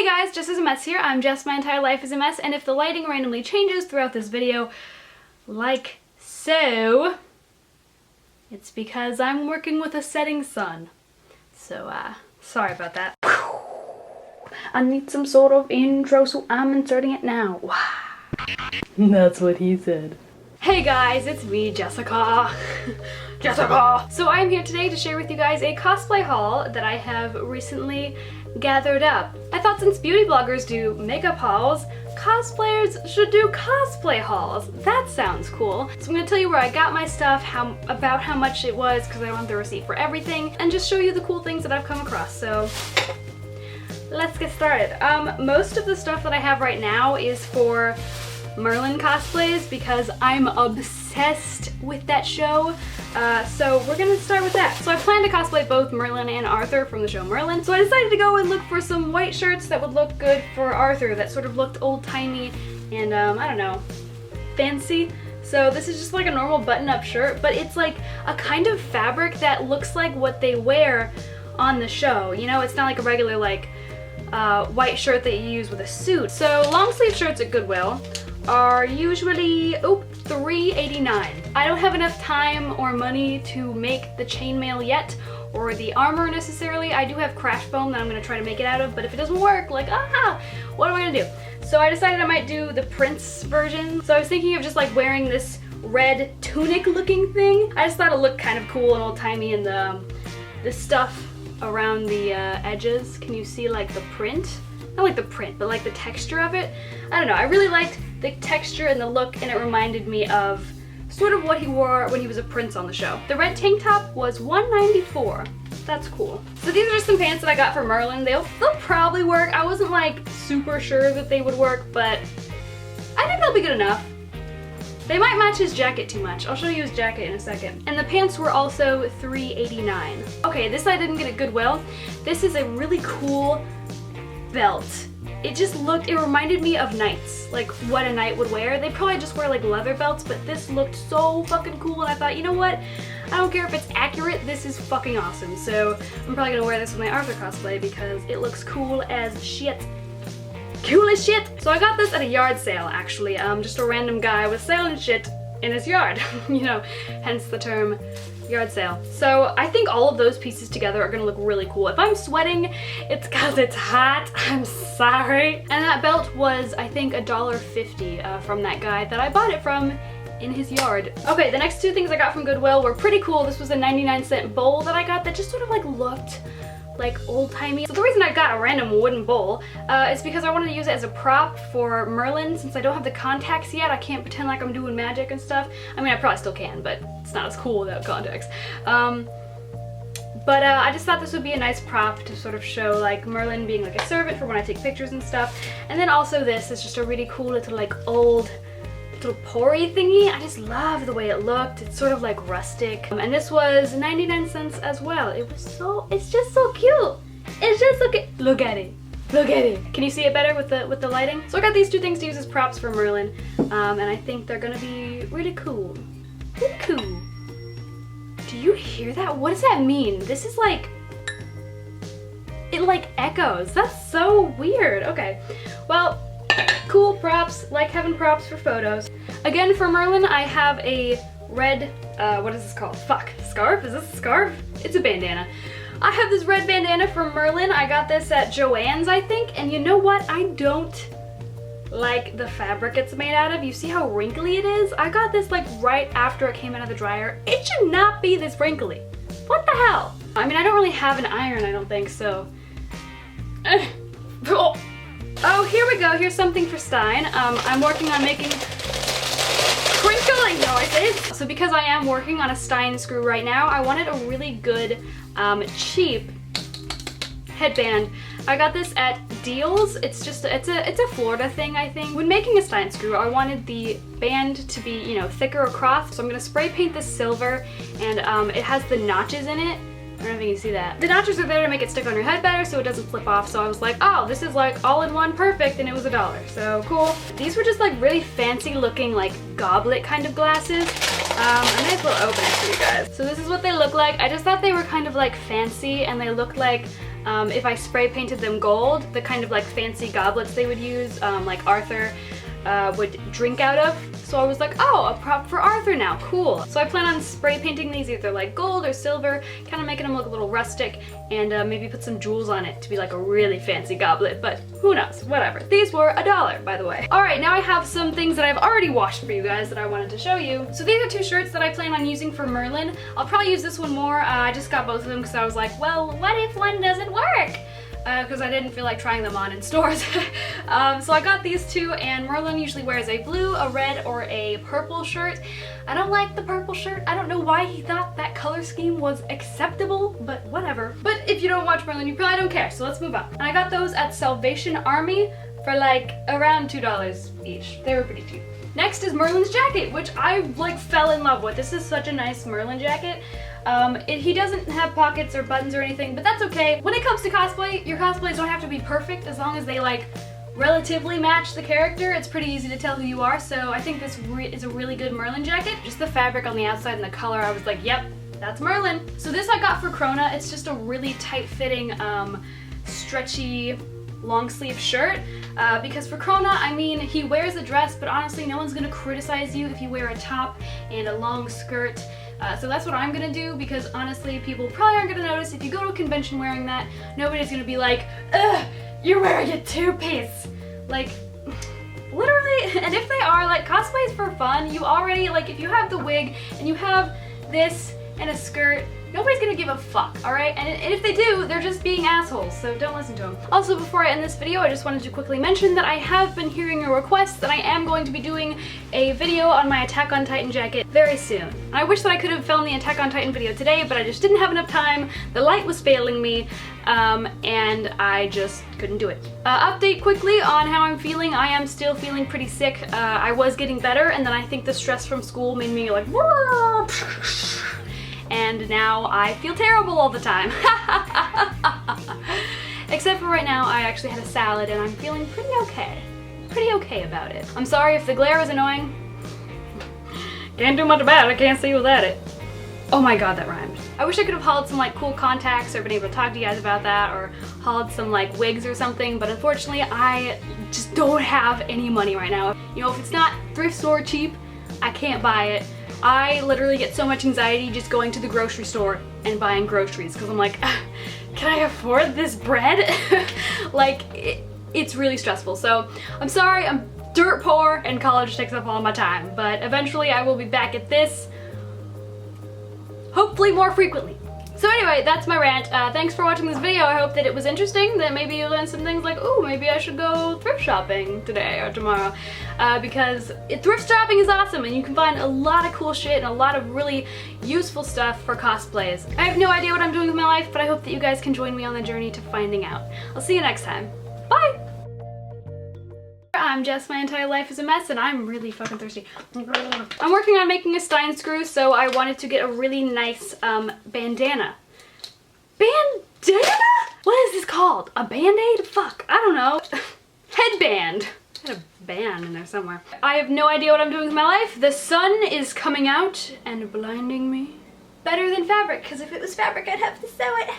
Hey guys, Jess is a Mess here. I'm Jess, my entire life is a mess, and if the lighting randomly changes throughout this video, like so, it's because I'm working with a setting sun. So, sorry about that. I need some sort of intro, so I'm inserting it now. That's what he said. Hey guys, it's me, Jessica. Jessica! So I'm here today to share with you guys a cosplay haul that I have recently gathered up. I thought since beauty bloggers do makeup hauls, cosplayers should do cosplay hauls. That sounds cool. So I'm gonna tell you where I got my stuff, about how much it was, because I don't have the receipt for everything, and just show you the cool things that I've come across. So let's get started. Most of the stuff that I have right now is for Merlin cosplays because I'm obsessed with that show. So we're gonna start with that. So I plan to cosplay both Merlin and Arthur from the show Merlin. So I decided to go and look for some white shirts that would look good for Arthur, that sort of looked old-timey and I don't know, fancy. So this is just like a normal button-up shirt, but it's like a kind of fabric that looks like what they wear on the show. You know, it's not like a regular like white shirt that you use with a suit. So long sleeve shirts at Goodwill are usually $3.89. I don't have enough time or money to make the chainmail yet, or the armor necessarily. I do have crash foam that I'm gonna try to make it out of, but if it doesn't work, like, what am I gonna do? So I decided I might do the Prince version. So I was thinking of just like wearing this red tunic looking thing. I just thought it looked kind of cool and old-timey, and the stuff around the edges. Can you see like the print? Not like the print, but like the texture of it. I don't know, I really liked the texture and the look, and it reminded me of sort of what he wore when he was a prince on the show. The red tank top was $1.94. That's cool. So these are just some pants that I got from Merlin. They'll probably work. I wasn't like super sure that they would work, but I think they'll be good enough. They might match his jacket too much. I'll show you his jacket in a second. And the pants were also $3.89. Okay, this I didn't get at Goodwill. This is a really cool belt. It reminded me of knights, like what a knight would wear. They probably just wear like leather belts, but this looked so fucking cool, and I thought, you know what? I don't care if it's accurate, this is fucking awesome. So I'm probably gonna wear this with my Arthur cosplay because it looks cool as shit. Cool as shit! So I got this at a yard sale, actually. Just a random guy was selling shit in his yard. You know, hence the term yard sale. So I think all of those pieces together are gonna look really cool. If I'm sweating, it's cause it's hot. I'm sorry. And that belt was, I think, $1.50 from that guy that I bought it from in his yard. Okay, the next two things I got from Goodwill were pretty cool. This was a 99-cent bowl that I got that just sort of like looked like old-timey. So the reason I got a random wooden bowl is because I wanted to use it as a prop for Merlin. Since I don't have the contacts yet, I can't pretend like I'm doing magic and stuff. I mean, I probably still can, but it's not as cool without contacts. I just thought this would be a nice prop to sort of show like Merlin being like a servant for when I take pictures and stuff. And then also this is just a really cool little like old little pori thingy. I just love the way it looked. It's sort of like rustic. And this was 99 cents as well. It's just so cute. It's just look at it. Look at it. Can you see it better with the lighting? So I got these two things to use as props for Merlin. And I think they're gonna be really cool. Really cool. Do you hear that? What does that mean? This is like, it like echoes. That's so weird. Okay, well, cool props, like having props for photos. Again, for Merlin, I have a red, what is this called? Fuck, scarf? Is this a scarf? It's a bandana. I have this red bandana from Merlin. I got this at Joann's, I think, and you know what? I don't like the fabric it's made out of. You see how wrinkly it is? I got this like right after it came out of the dryer. It should not be this wrinkly. What the hell? I mean, I don't really have an iron, I don't think, so. Oh, here we go. Here's something for Stein. I'm working on making crinkling noises. So because I am working on a Stein screw right now, I wanted a really good, cheap headband. I got this at Deals. It's a Florida thing, I think. When making a Stein screw, I wanted the band to be, you know, thicker across. So I'm gonna spray paint this silver, and it has the notches in it. I don't know if you can see that. The notches are there to make it stick on your head better so it doesn't flip off, so I was like, oh, this is like all-in-one perfect, and it was $1, so cool. These were just like really fancy looking like goblet kind of glasses. I may as well open it for you guys. So this is what they look like. I just thought they were kind of like fancy, and they looked like if I spray painted them gold, the kind of like fancy goblets they would use, like Arthur would drink out of. So I was like, oh, a prop for Arthur now, cool. So I plan on spray painting these either like gold or silver, kind of making them look a little rustic, and maybe put some jewels on it to be like a really fancy goblet, but who knows, whatever. These were $1, by the way. All right, now I have some things that I've already washed for you guys that I wanted to show you. So these are 2 shirts that I plan on using for Merlin. I'll probably use this one more. I just got both of them because I was like, well, what if one doesn't work? Because I didn't feel like trying them on in stores. So I got these 2, and Merlin usually wears a blue, a red, or a purple shirt. I don't like the purple shirt. I don't know why he thought that color scheme was acceptable, but whatever. But if you don't watch Merlin, you probably don't care, so let's move on. And I got those at Salvation Army for like around $2 each. They were pretty cheap. Next is Merlin's jacket, which I like fell in love with. This is such a nice Merlin jacket. He doesn't have pockets or buttons or anything, but that's okay. When it comes to cosplay, your cosplays don't have to be perfect as long as they like relatively match the character. It's pretty easy to tell who you are, so I think this is a really good Merlin jacket. Just the fabric on the outside and the color, I was like, yep, that's Merlin. So this I got for Krona. It's just a really tight-fitting, stretchy, long sleeve shirt. Because for Krona, I mean, he wears a dress, but honestly, no one's gonna criticize you if you wear a top and a long skirt. So that's what I'm gonna do, because honestly, people probably aren't gonna notice. If you go to a convention wearing that, nobody's gonna be like, ugh, you're wearing a 2-piece. Like, literally, and if they are, like, cosplay's for fun. You already, like, if you have the wig and you have this and a skirt, nobody's gonna give a fuck, alright? And if they do, they're just being assholes, so don't listen to them. Also, before I end this video, I just wanted to quickly mention that I have been hearing a request that I am going to be doing a video on my Attack on Titan jacket very soon. I wish that I could have filmed the Attack on Titan video today, but I just didn't have enough time. The light was failing me, and I just couldn't do it. Update quickly on how I'm feeling. I am still feeling pretty sick. I was getting better, and then I think the stress from school made me like, and now I feel terrible all the time. Except for right now, I actually had a salad and I'm feeling pretty okay. Pretty okay about it. I'm sorry if the glare is annoying. Can't do much about it, I can't see without it. Oh my god, that rhymed. I wish I could have hauled some like cool contacts or been able to talk to you guys about that, or hauled some like wigs or something, but unfortunately I just don't have any money right now. You know, if it's not thrift store cheap, I can't buy it. I literally get so much anxiety just going to the grocery store and buying groceries because I'm like, can I afford this bread? Like, it's really stressful. So I'm sorry, I'm dirt poor and college takes up all my time, but eventually I will be back at this, hopefully more frequently. So anyway, that's my rant. Thanks for watching this video. I hope that it was interesting, that maybe you learned some things like, ooh, maybe I should go thrift shopping today or tomorrow. Because thrift shopping is awesome and you can find a lot of cool shit and a lot of really useful stuff for cosplays. I have no idea what I'm doing with my life, but I hope that you guys can join me on the journey to finding out. I'll see you next time. Bye! I'm Jess, my entire life is a mess, and I'm really fucking thirsty. I'm working on making a Stein screw, so I wanted to get a really nice bandana. Bandana? What is this called? A band-aid? Fuck, I don't know. Headband. I had a band in there somewhere. I have no idea what I'm doing with my life. The sun is coming out and blinding me. Better than fabric, because if it was fabric, I'd have to sew it.